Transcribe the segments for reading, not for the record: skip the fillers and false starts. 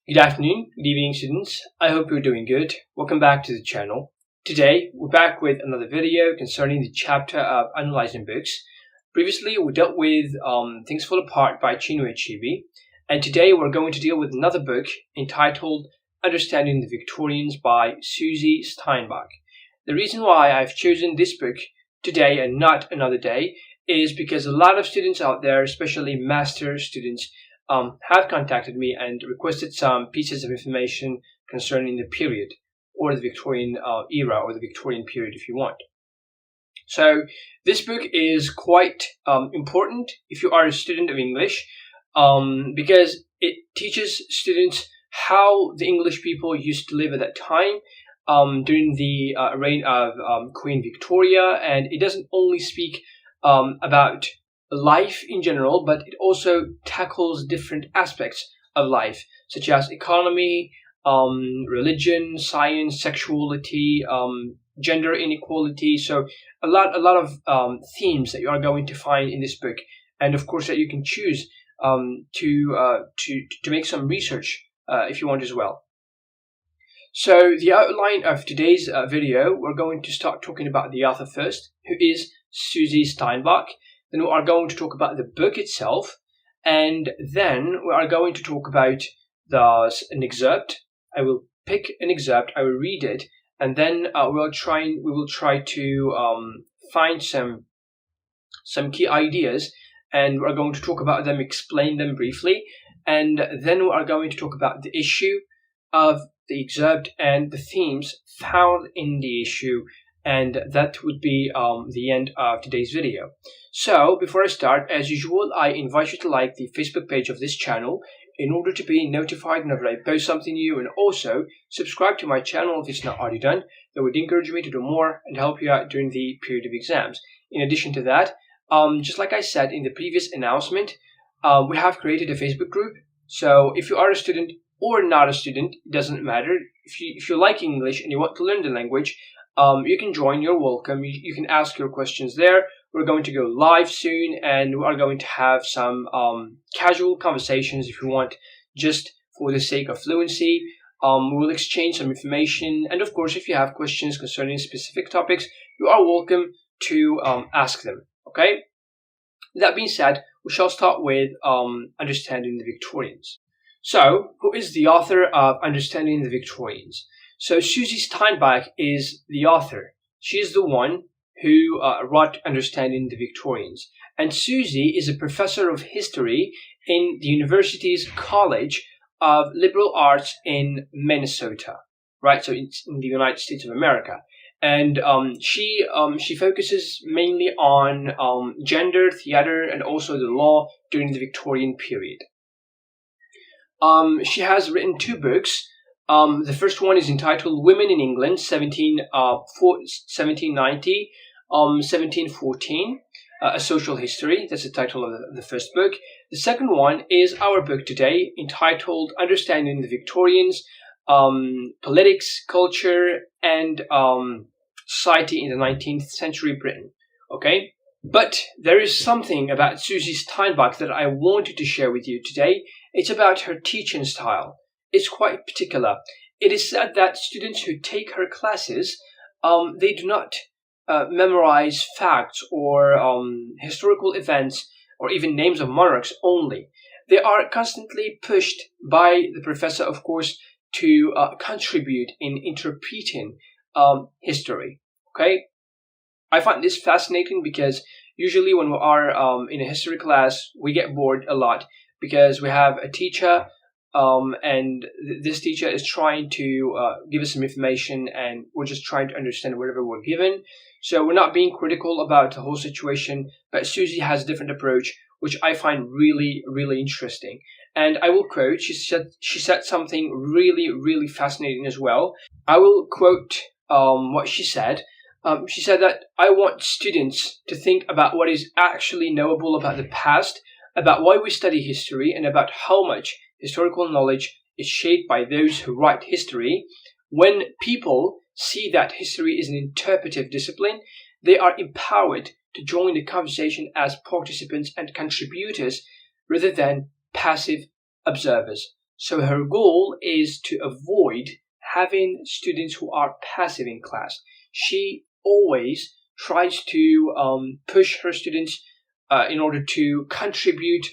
Good afternoon, good evening students. I hope you're doing good. Welcome back to the channel. Today we're back with another video concerning the chapter of analyzing books. Previously we dealt with Things Fall Apart by Chinua Achebe, and today we're going to deal with another book entitled Understanding the Victorians by Susie Steinbach. The reason why I've chosen this book today and not another day is because a lot of students out there, especially master students, have contacted me and requested some pieces of information concerning the period or the Victorian era or the Victorian period if you want. So this book is quite important if you are a student of English because it teaches students how the English people used to live at that time during the reign of Queen Victoria, and it doesn't only speak about life in general, but it also tackles different aspects of life, such as economy, religion, science, sexuality, gender inequality. So a lot of themes that you are going to find in this book, and of course that you can choose to make some research if you want as well. So the outline of today's video, we're going to start talking about the author first, who is Susie Steinbach. Then we are going to talk about the book itself, and then we are going to talk about an excerpt. I will pick an excerpt, I will read it, and then we will try to find some key ideas, and we are going to talk about them, explain them briefly, and then we are going to talk about the issue of the excerpt and the themes found in the issue. And that would be the end of today's video. So before I start, as usual, I invite you to like the Facebook page of this channel in order to be notified whenever I post something new, and also subscribe to my channel if it's not already done. That would encourage me to do more and help you out during the period of exams. In addition to that, just like I said in the previous announcement, we have created a Facebook group. So if you are a student or not a student, it doesn't matter. If you like English and you want to learn the language, you can join. You're welcome. You can ask your questions there. We're going to go live soon, and we are going to have some casual conversations if you want, just for the sake of fluency. We will exchange some information, and of course, if you have questions concerning specific topics, you are welcome to ask them. Okay? That being said, we shall start with Understanding the Victorians. So, who is the author of Understanding the Victorians? So Susie Steinbach is the author. She is the one who wrote Understanding the Victorians. And Susie is a professor of history in the university's College of Liberal Arts in Minnesota, right? So it's in the United States of America. And she focuses mainly on gender, theater, and also the law during the Victorian period. She has written two books. The first one is entitled Women in England, 1790, 1714, A Social History. That's the title of the first book. The second one is our book today, entitled Understanding the Victorians, Politics, Culture, and Society in the 19th Century Britain. Okay? But there is something about Susie Steinbach that I wanted to share with you today. It's about her teaching style. It's quite particular. It is said that students who take her classes, they do not memorize facts or historical events or even names of monarchs only. They are constantly pushed by the professor, of course, to contribute in interpreting history. Okay? I find this fascinating because usually when we are in a history class, we get bored a lot because we have a teacher and this teacher is trying to give us some information, and we're just trying to understand whatever we're given. So we're not being critical about the whole situation, but Susie has a different approach, which I find really, really interesting. And I will quote, she said something really, really fascinating as well. I will quote what she said. She said that I want students to think about what is actually knowable about the past, about why we study history, and about how much historical knowledge is shaped by those who write history. When people see that history is an interpretive discipline, they are empowered to join the conversation as participants and contributors rather than passive observers. So her goal is to avoid having students who are passive in class. She always tries to push her students in order to contribute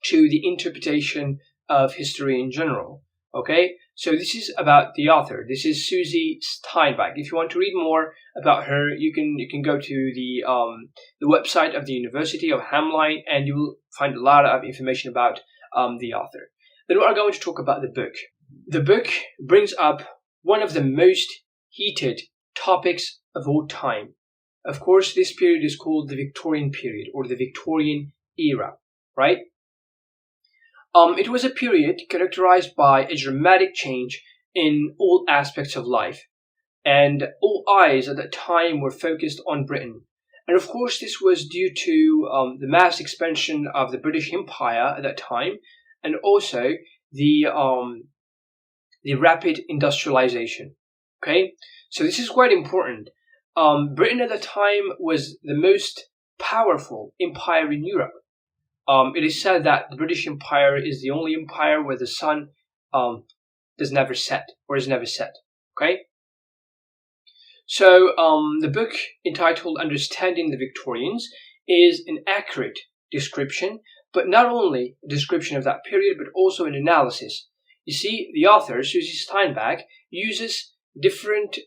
to the interpretation of history in general. Okay, so this is about the author. This is Susie Steinbach. If you want to read more about her, you can go to the website of the University of Hamline, and you will find a lot of information about the author. Then we are going to talk about the book. The book brings up one of the most heated topics of all time. Of course, this period is called the Victorian period or the Victorian era, right? It was a period characterized by a dramatic change in all aspects of life, and all eyes at that time were focused on Britain. And of course, this was due to the mass expansion of the British Empire at that time, and also the rapid industrialization. Okay, so this is quite important. Britain at the time was the most powerful empire in Europe. It is said that the British Empire is the only empire where the sun does never set or is never set. Okay, so the book entitled "Understanding the Victorians" is an accurate description, but not only a description of that period, but also an analysis. You see, the author, Susie Steinbach, uses different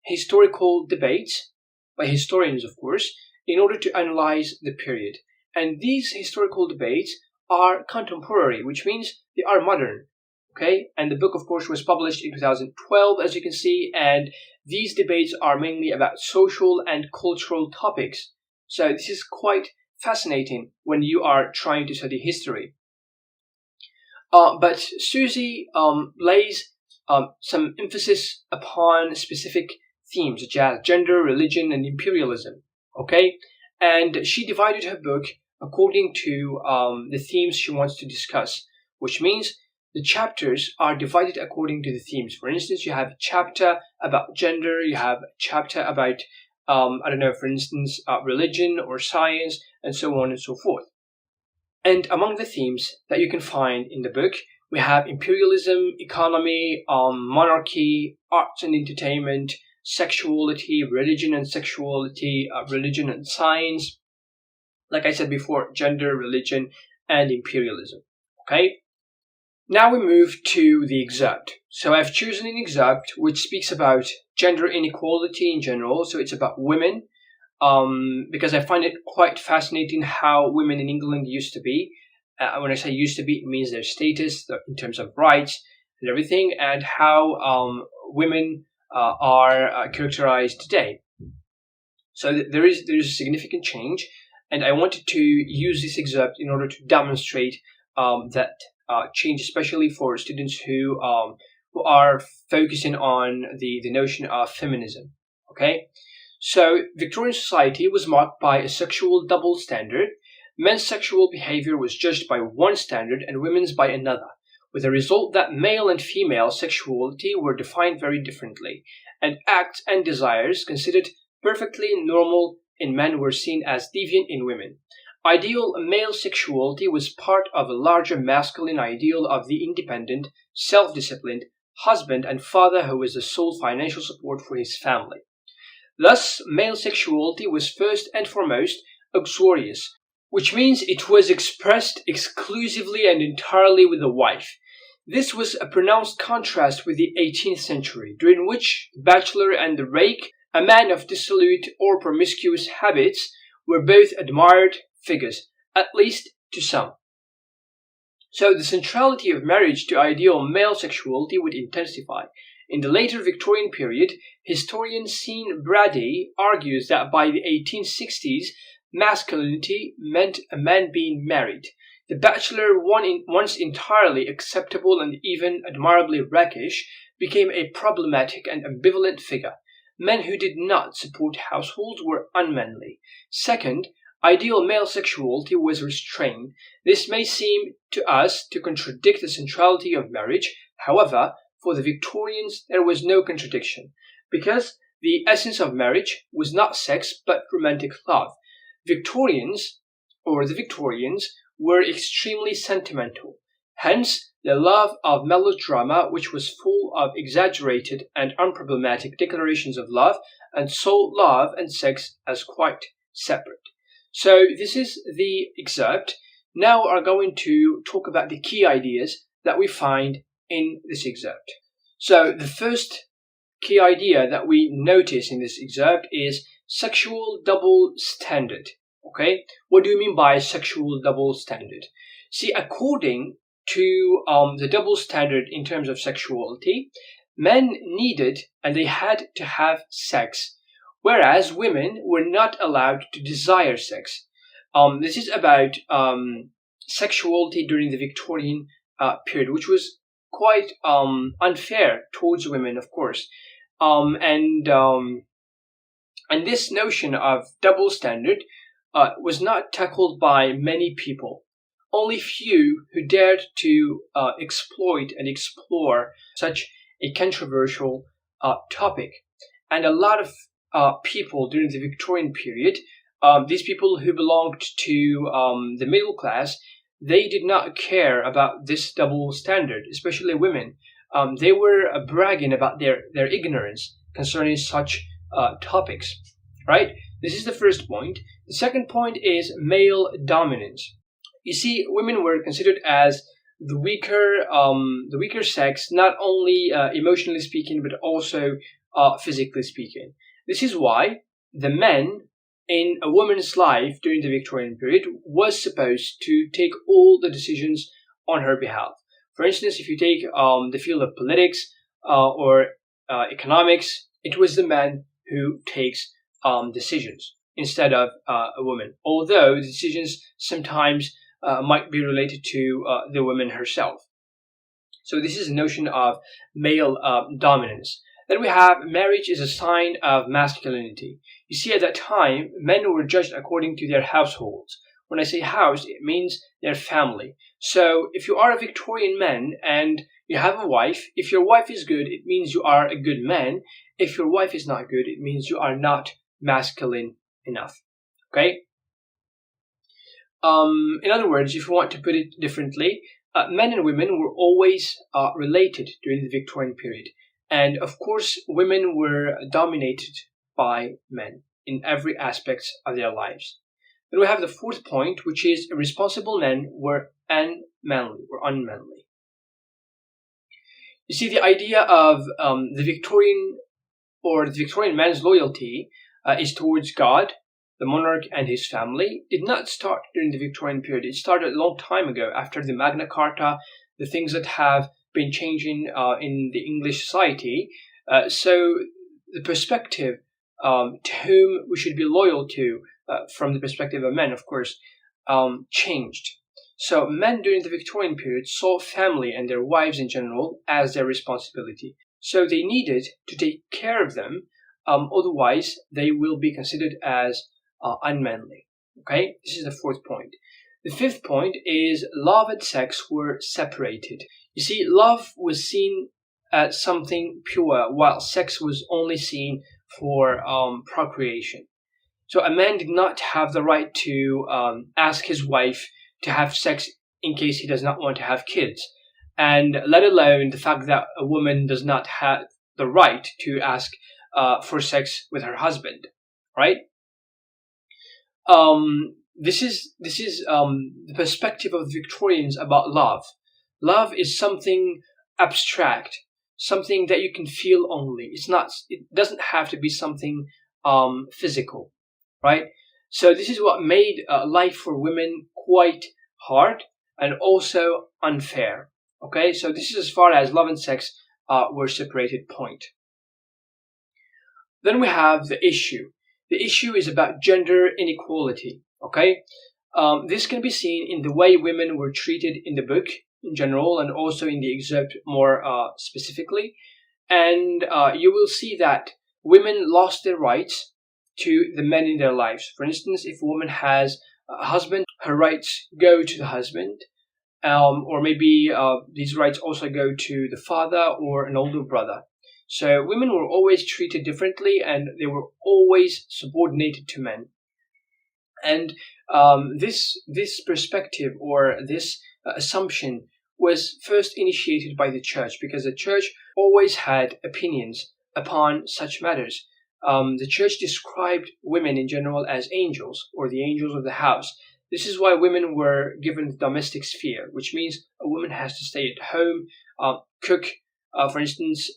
historical debates, by historians of course, in order to analyze the period. And these historical debates are contemporary, which means they are modern. Okay, and the book of course was published in 2012, as you can see, and these debates are mainly about social and cultural topics. So this is quite fascinating when you are trying to study history. But Susie lays some emphasis upon specific themes such as gender, religion, and imperialism. Okay, and she divided her book according to the themes she wants to discuss, which means the chapters are divided according to the themes. For instance, you have a chapter about gender, you have a chapter about, for instance, religion or science, and so on and so forth. And among the themes that you can find in the book, we have imperialism, economy, monarchy, arts and entertainment, sexuality, religion and sexuality, religion and science. Like I said before, gender, religion, and imperialism. Okay? Now we move to the Exampt. So I've chosen an Exampt which speaks about gender inequality in general. So it's about women, because I find it quite fascinating how women in England used to be. When I say used to be, it means their status in terms of rights and everything, and how women are characterized today. So there is a significant change, and I wanted to use this Exampt in order to demonstrate that change, especially for students who are focusing on the notion of feminism. Okay, so Victorian society was marked by a sexual double standard. Men's sexual behavior was judged by one standard and women's by another, with the result that male and female sexuality were defined very differently, and acts and desires considered perfectly normal in men were seen as deviant in women. Ideal male sexuality was part of a larger masculine ideal of the independent, self-disciplined husband and father who was the sole financial support for his family. Thus, male sexuality was first and foremost uxorious, which means it was expressed exclusively and entirely with the wife. This was a pronounced contrast with the 18th century, during which the bachelor and the rake, a man of dissolute or promiscuous habits, were both admired figures, at least to some. So the centrality of marriage to ideal male sexuality would intensify. In the later Victorian period, historian Sean Brady argues that by the 1860s, masculinity meant a man being married. The bachelor, once entirely acceptable and even admirably rakish, became a problematic and ambivalent figure. Men who did not support households were unmanly. Second, ideal male sexuality was restrained. This may seem to us to contradict the centrality of marriage. However, for the Victorians, there was no contradiction, because the essence of marriage was not sex but romantic love. The Victorians were extremely sentimental. Hence, the love of melodrama, which was full of exaggerated and unproblematic declarations of love, and saw love and sex as quite separate. So this is the excerpt. Now we are going to talk about the key ideas that we find in this excerpt. So the first key idea that we notice in this excerpt is sexual double standard. Okay, what do you mean by sexual double standard? See, according to the double standard in terms of sexuality, men needed and they had to have sex, whereas women were not allowed to desire sex. This is about sexuality during the Victorian period, which was quite unfair towards women, of course. And this notion of double standard was not tackled by many people. Only few who dared to exploit and explore such a controversial topic. And a lot of people during the Victorian period, these people who belonged to the middle class, they did not care about this double standard, especially women. They were bragging about their ignorance concerning such topics, right? This is the first point. The second point is male dominance. You see, women were considered as the weaker sex, not only emotionally speaking, but also physically speaking. This is why the men in a woman's life during the Victorian period was supposed to take all the decisions on her behalf. For instance, if you take the field of politics or economics, it was the man who takes decisions instead of a woman, although the decisions sometimes might be related to the woman herself. So this is a notion of male dominance. Then we have marriage is a sign of masculinity. You see, at that time, men were judged according to their households. When I say house, it means their family. So if you are a Victorian man and you have a wife, if your wife is good, it means you are a good man. If your wife is not good, it means you are not masculine enough. Okay? In other words, if you want to put it differently, men and women were always related during the Victorian period. And of course, women were dominated by men in every aspect of their lives. Then we have the fourth point, which is responsible men were unmanly. You see, the idea of the Victorian man's loyalty is towards God, the monarch and his family, did not start during the Victorian period. It started a long time ago, after the Magna Carta, the things that have been changing in the English society. So the perspective to whom we should be loyal to, from the perspective of men, of course, changed. So men during the Victorian period saw family and their wives in general as their responsibility. So they needed to take care of them, otherwise they will be considered as unmanly. Okay, this is the fourth point. The fifth point is love and sex were separated. You see, love was seen as something pure, while sex was only seen for procreation. So a man did not have the right to ask his wife to have sex in case he does not want to have kids, and let alone the fact that a woman does not have the right to ask for sex with her husband, right? This is the perspective of the Victorians about love. Love is something abstract, something that you can feel only. It doesn't have to be something physical, right? So this is what made life for women quite hard and also unfair. Okay, so this is as far as love and sex were separated point. Then we have the issue. The issue is about gender inequality. Okay, this can be seen in the way women were treated in the book in general, and also in the excerpt more specifically. And you will see that women lost their rights to the men in their lives. For instance, if a woman has a husband, her rights go to the husband, or maybe these rights also go to the father or an older brother. So women were always treated differently, and they were always subordinated to men. And this perspective or this assumption was first initiated by the church, because the church always had opinions upon such matters. The church described women in general as angels, or the angels of the house. This is why women were given the domestic sphere, which means a woman has to stay at home, cook. For instance,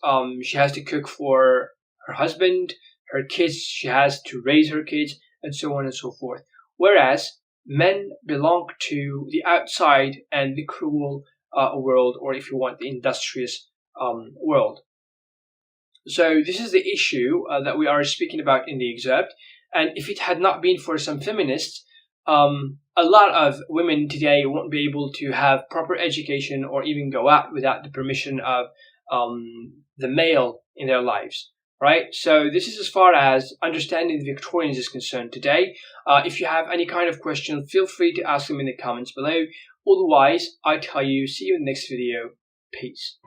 she has to cook for her husband, her kids, she has to raise her kids, and so on and so forth. Whereas men belong to the outside and the cruel world, or if you want, the industrious world. So this is the issue that we are speaking about in the excerpt. And if it had not been for some feminists, a lot of women today won't be able to have proper education or even go out without the permission of the male in their lives, right? So this is as far as understanding the Victorians is concerned today. If you have any kind of question, feel free to ask them in the comments below. Otherwise, I tell you, see you in the next video. Peace.